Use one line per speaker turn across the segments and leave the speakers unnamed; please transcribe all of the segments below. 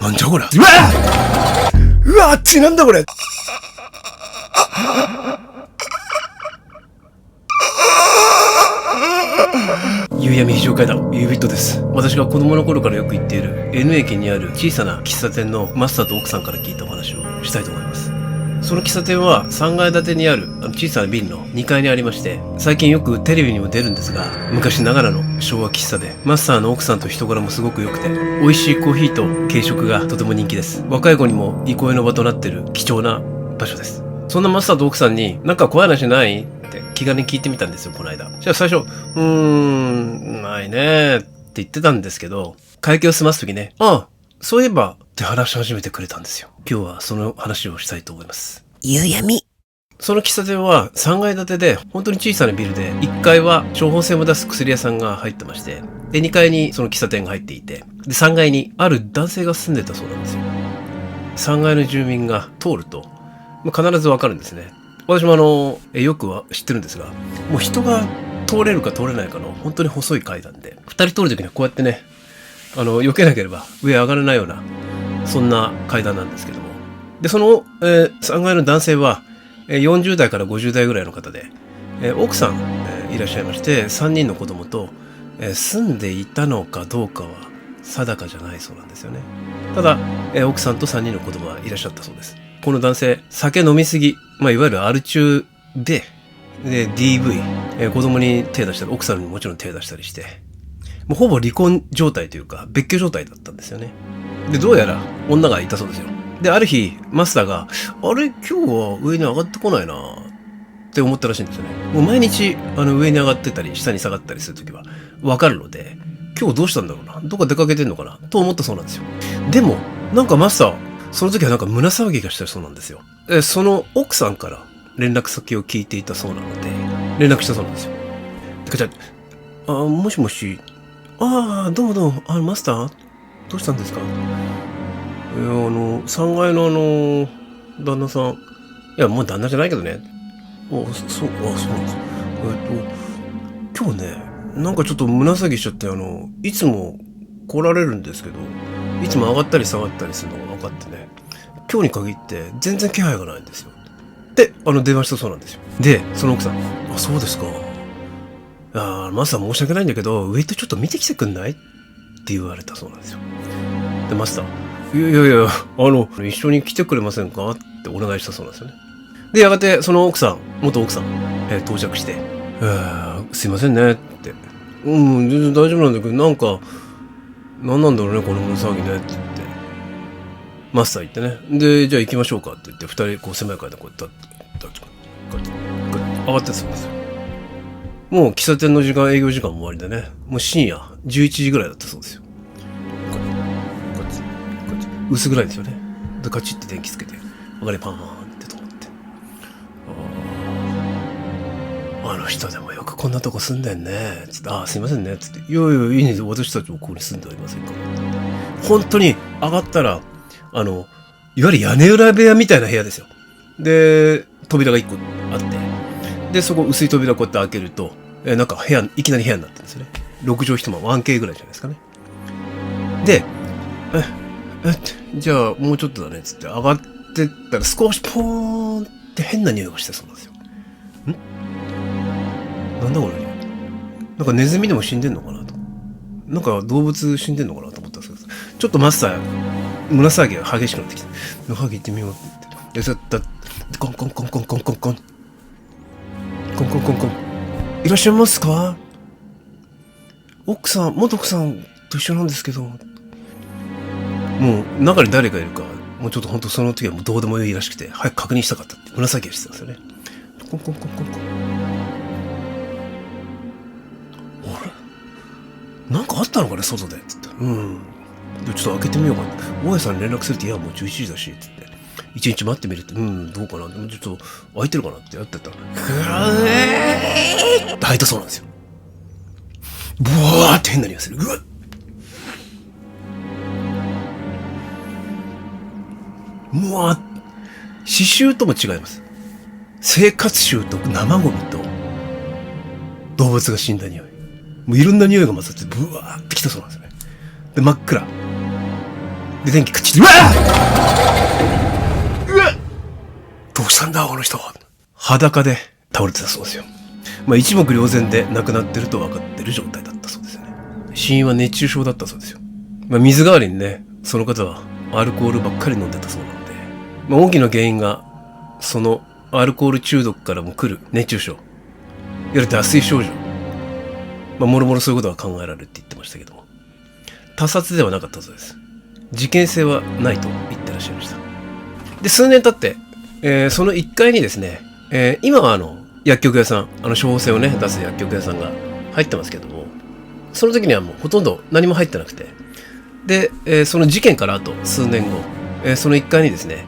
なんじゃこりゃ。うわっちなんだこれ。夕闇非常階段、ユービットです。私が子供の頃からよく行っている N 駅にある小さな喫茶店のマスターと奥さんから聞いたお話をしたいと思います。その喫茶店は3階建てにある小さなビルの2階にありまして、最近よくテレビにも出るんですが、昔ながらの昭和喫茶で、マスターの奥さんと人柄もすごく良くて、美味しいコーヒーと軽食がとても人気です。若い子にも憩いの場となっている貴重な場所です。そんなマスターと奥さんに、なんか怖い話ないって気軽に聞いてみたんですよ、この間。じゃあ最初、ないねって言ってたんですけど、会計を済ますときね、そういえばって話し始めてくれたんですよ。今日はその話をしたいと思います。
夕闇。
その喫茶店は3階建てで本当に小さなビルで、1階は処方箋を出す薬屋さんが入ってまして、で2階にその喫茶店が入っていて、で3階にある男性が住んでたそうなんですよ。3階の住民が通ると必ずわかるんですね。私もよくは知ってるんですが、もう人が通れるか通れないかの本当に細い階段で、2人通るときにはこうやってね、避けなければ上上がれないような、そんな階段なんですけども。で、その、3階の男性は、40代から50代ぐらいの方で、奥さん、いらっしゃいまして、3人の子供と、住んでいたのかどうかは定かじゃないそうなんですよね。ただ、奥さんと3人の子供はいらっしゃったそうです。この男性、酒飲みすぎ、いわゆるアル中で、DV、子供に手出したり、奥さんにもちろん手出したりして、もうほぼ離婚状態というか、別居状態だったんですよね。で、どうやら女がいたそうですよ。で、ある日、マスターが、あれ、今日は上に上がってこないなって思ったらしいんですよね。もう毎日、上に上がってたり、下に下がったりするときは、わかるので、今日どうしたんだろうな、どっか出かけてんのかな、と思ったそうなんですよ。でも、なんかマスター、その時はなんか胸騒ぎがしたそうなんですよ。その奥さんから連絡先を聞いていたそうなので、連絡したそうなんですよ。じゃあ、もしもし、どうもどうも、マスターどうしたんですか？3階の旦那さん。いや、もう旦那じゃないけどね。そうなんです。今日ね、なんかちょっと胸騒ぎしちゃって、いつも来られるんですけど、いつも上がったり下がったりするのが分かってね、今日に限って全然気配がないんですよ。で、電話したそうなんですよ。で、その奥さん、そうですか。マスター申し訳ないんだけど、上とちょっと見てきてくんない？って言われたそうなんですよ。で、マスター、いや、一緒に来てくれませんかってお願いしたそうなんですよね。で、やがて、その奥さん、元奥さん、到着して、すいませんねって。全然大丈夫なんだけど、なんか、何なんだろうね、この物騒ぎねって言って。マスター言ってね。で、じゃあ行きましょうかって言って、二人、こう狭い階段こうやって、上がってたんですよ。もう喫茶店の営業時間も終わりでね、もう深夜11時ぐらいだったそうですよ。こっち、薄暗いですよね。で、カチッて電気つけて、上がりパーンって止まって。あの人でもよくこんなとこ住んでんね。つって、すいませんね。つって、いや、いいんですよ。私たちもここに住んでおりませんから。本当に上がったら、いわゆる屋根裏部屋みたいな部屋ですよ。で、扉が一個あって、で、そこ薄い扉こうやって開けると、なんかいきなり部屋になってるんですよね。6畳一間 1K ぐらいじゃないですかね。で、じゃあもうちょっとだね、つって上がってったら少しポーンって変な匂いがしてそうなんですよ。なんだこれ。なんかネズミでも死んでんのかなと。なんか動物死んでんのかなと思ったんですけど、ちょっとマスター、胸騒ぎが激しくなってきて、野ハギ行ってみようって言って。コンコンコンコンコンコンコン。コンコンコンコン。いらっしゃいますか？元奥さんと一緒なんですけど。もう中に誰がいるか、もうちょっと本当その時はもうどうでもいいらしくて、早く確認したかったって胸騒ぎをしてたんですよね。コンコンコンコンコン。あれ？なんかあったのかね、外でって言って。で、ちょっと開けてみようかって。大家さんに連絡するって、いや、もう11時だし、って言って。一日待ってみるって、どうかな。ちょっと開いてるかなってやってたら、って開いたそうなんですよ。ブワーって変な匂いする。うわっ。もう刺繍とも違います。生活臭と生ゴミと動物が死んだ匂い。もういろんな匂いが混ざってブワーってきたそうなんですよね。で、真っ暗。で、電気くっちり、うわどうしたんだ、この人。裸で倒れてたそうですよ。一目瞭然で亡くなってると分かってる状態だったそうですよね。死因は熱中症だったそうですよ。水代わりにね、その方はアルコールばっかり飲んでたそうなので、大きな原因が、そのアルコール中毒からも来る熱中症、いわゆる脱水症状、もろもろそういうことが考えられるって言ってましたけども、他殺ではなかったそうです。事件性はないと言ってらっしゃいました。で、数年経って、その1階にですね、今は薬局屋さん、処方箋をね、出す薬局屋さんが入ってますけども、その時にはもうほとんど何も入ってなくて、で、その事件からあと数年後、その1階にですね、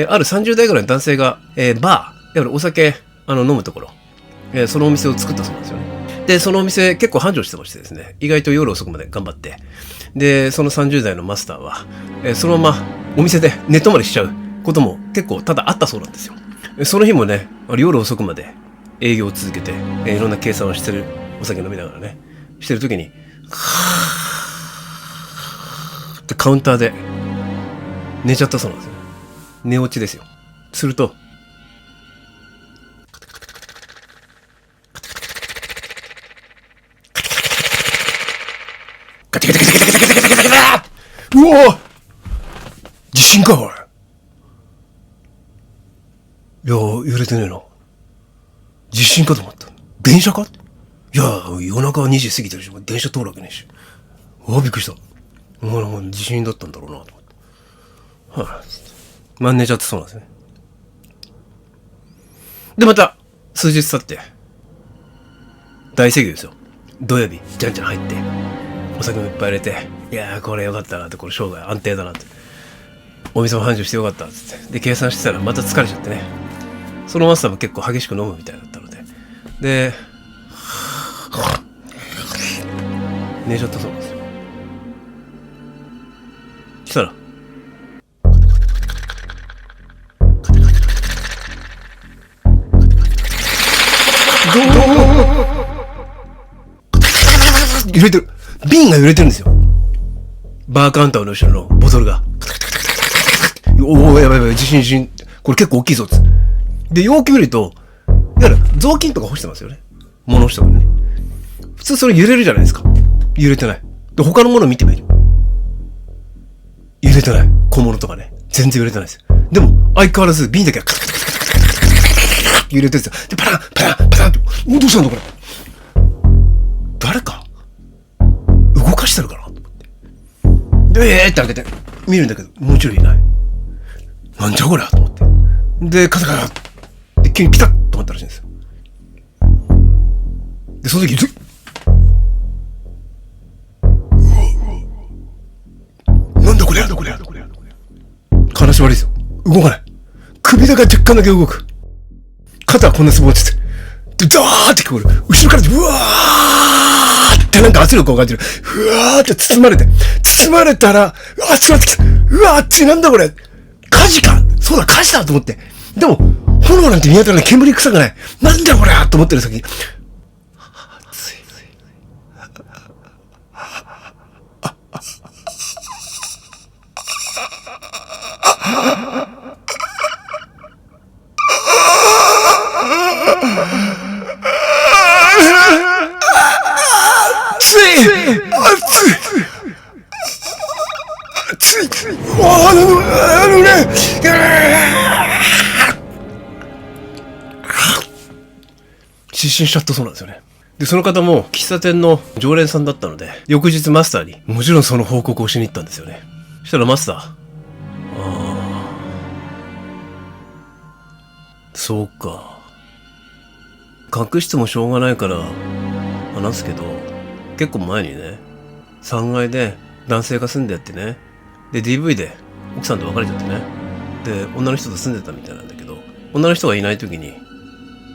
ある30代ぐらいの男性が、バー、いわゆるお酒飲むところ、そのお店を作ったそうなんですよね。で、そのお店結構繁盛してましてですね、意外と夜遅くまで頑張って、で、その30代のマスターは、そのままお店で寝泊まりしちゃうことも結構多々あったそうなんですよ。その日もね、夜遅くまで営業を続けて、いろんな計算をしてる、お酒飲みながらね、してる時に、ってカウンターで寝ちゃったそうなんですよ。寝落ちですよ。すると、ガタガタガタガタガタガタガタガタガタ、うわ地震か、おい。いや、揺れてねえな。地震かと思った。電車か？いや、夜中2時過ぎてるし、電車通るわけねえし。びっくりした。地震だったんだろうなと思って。寝ちゃってそうなんですね。で、また、数日経って、大盛況ですよ。土曜日、じゃんじゃん入って、お酒もいっぱい入れて、いやー、これよかったなって、これ生涯安定だなって。お店も繁盛してよかったっつって。で、計算してたらまた疲れちゃってね。そのマスターも結構激しく飲むみたいだったので。で、寝ちゃったそうなんですよ。したら、揺れてる。瓶が揺れてるんですよ。バーカウンターの後ろのボトルが。おお、やばいやばい、地震。これ結構大きいぞっつ。で、よく見ると、いわゆる雑巾とか干してますよね。物干しとかね。普通それ揺れるじゃないですか。揺れてない。で、他のもの見てみる。揺れてない。小物とかね。全然揺れてないです。でも、相変わらず瓶だけはカタカタカタカタカタカタ揺れてるんですよ。で、パランパランパランって、どうしたんだこれ。誰か動かしてるかなと思って。で、って開けて見るんだけど、もちろんいない。なんじゃこりゃと思って。で、カタカタって急にピタッと止まったらしいんですよ。で、その時、なんだこれやだこれやだこれやだこれ。金縛りですよ。動かない。首だけ若干だけ動く。肩はこんなすぼんでて。で、ザーって聞こえる。後ろからうわーってなんか圧力を感じる。うわーって包まれたら、熱くなってきた。うわーってなんだこれ。火事か。そうだ、火事だと思って。でも、炎なんて見当たらない。煙臭くない。なんだこれと思ってる先に。熱い。あのね、失神しちゃったそうなんですよね。で、その方も喫茶店の常連さんだったので、翌日マスターにもちろんその報告をしに行ったんですよね。そしたらマスター、そうか。隠してもしょうがないから話すけど、結構前にね、3階で男性が住んでやってね、で DV で奥さんと別れちゃってね、で女の人と住んでたみたいなんだけど、女の人がいない時に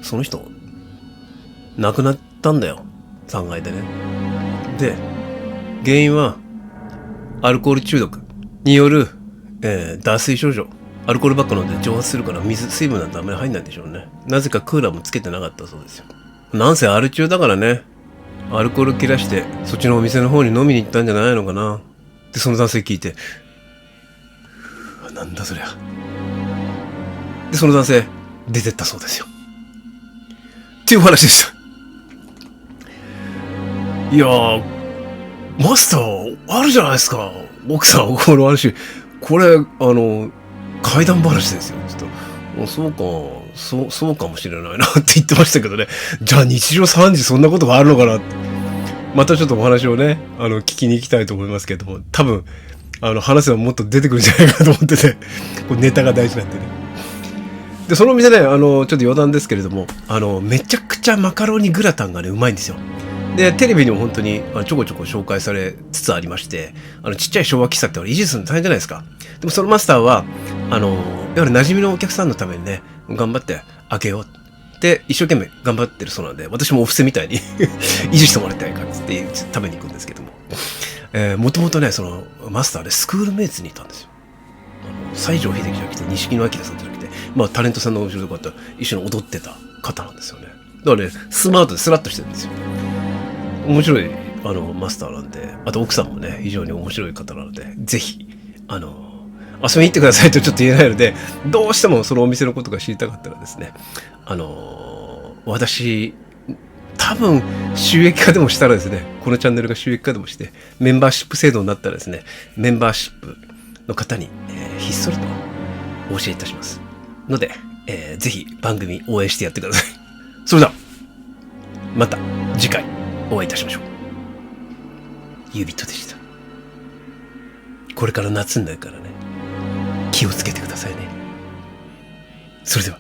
その人亡くなったんだよ、3階でね。で原因はアルコール中毒による、脱水症状。アルコールばっか飲んで蒸発するから水分なんてあんまり入んないんでしょうね。なぜかクーラーもつけてなかったそうですよ。なんせアル中だからね、アルコール切らしてそっちのお店の方に飲みに行ったんじゃないのかなってその男性聞いて、なんだそりゃ。で、その男性、出てったそうですよ。っていう話でした。いやー、マスター、あるじゃないですか。奥さん、この話。これ、怪談話ですよ。ちょっと、そうかもしれないなって言ってましたけどね。じゃあ日常3時そんなことがあるのかなって。またちょっとお話をね、聞きに行きたいと思いますけども、多分、話せばもっと出てくるんじゃないかと思ってて、これネタが大事なんでね。で、そのお店ね、ちょっと余談ですけれども、めちゃくちゃマカロニグラタンがね、うまいんですよ。で、テレビにも本当にちょこちょこ紹介されつつありまして、ちっちゃい昭和喫茶って維持するの大変じゃないですか。でもそのマスターは、いわゆる馴染みのお客さんのためにね、頑張って開けよう。で、一生懸命頑張ってるそうなんで、私もお布施みたいに維持してもらいたいからって食べに行くんですけども。もともとね、その、マスターでスクールメイツにいたんですよ。西城秀樹じゃなくて、錦野明さんじゃなくて、まあタレントさんの後ろでこうやって一緒に踊ってた方なんですよね。だからね、スマートでスラッとしてるんですよ。面白い、マスターなんで、あと奥さんもね、非常に面白い方なので、ぜひ、遊びに行ってくださいとちょっと言えないので、どうしてもそのお店のことが知りたかったらですね、私、多分収益化でもしたらですね、このチャンネルが収益化でもして、メンバーシップ制度になったらですね、メンバーシップの方に、ひっそりとお教えいたします。ので、ぜひ番組応援してやってください。それでは、また次回お会いいたしましょう。ユービットでした。これから夏になるからね、気をつけてくださいね。それでは。